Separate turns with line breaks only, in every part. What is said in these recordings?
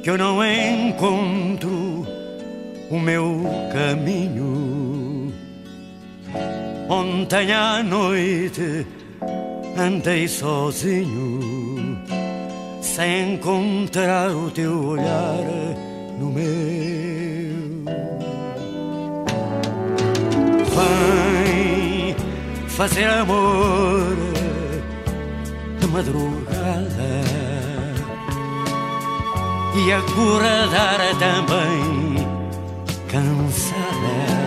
que eu não encontro o meu caminho. Ontem à noite andei sozinho, sem encontrar o teu olhar no meu. Vem fazer amor de madrugada e acordar também cansada.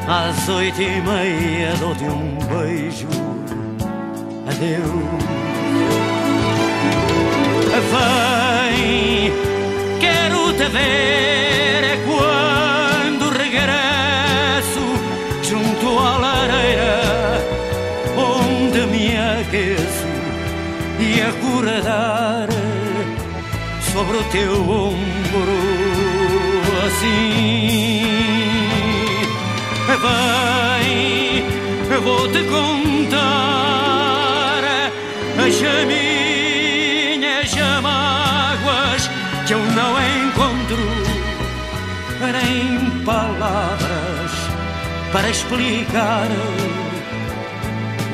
Às 8:30 dou-te um beijo, adeus. Vem, quero-te ver quando regresso junto à lareira onde me aqueço e acordar sobre o teu ombro assim. Vem, vou-te contar as minhas mágoas que eu não encontro em palavras para explicar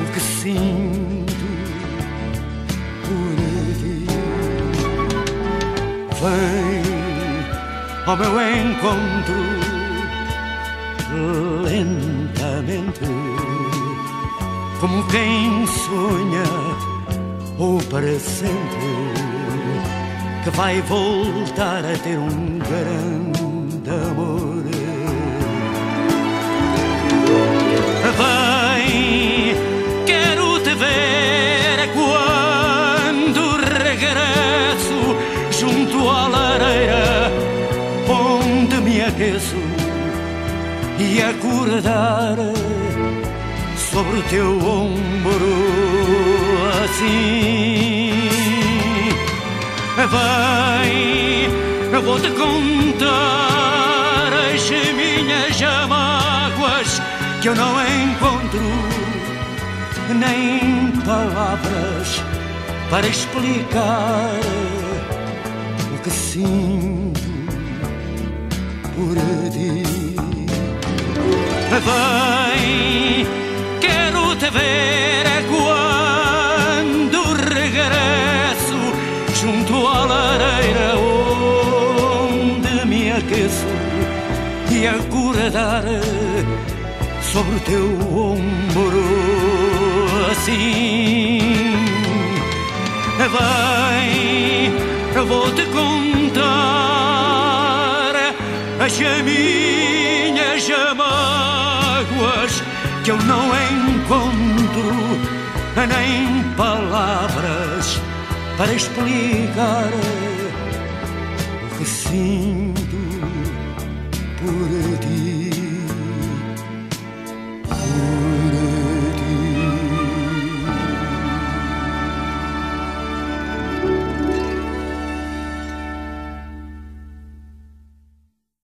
o que sinto por ti. Vem ao meu encontro lentamente, como quem sonha ou pressente que vai voltar a ter um grande amor. Vem, quero-te ver quando regresso junto à lareira onde me aqueço e acordar sobre o teu ombro assim. Vem, vou-te contar as minhas mágoas que eu não encontro nem palavras para explicar o que sinto por ti. Vem, quero-te ver quando regresso junto à lareira onde me aqueço e acordar sobre o teu ombro assim. Vem, vou-te contar as minhas mágoas que eu não encontro nem palavras para explicar o que sinto por ti.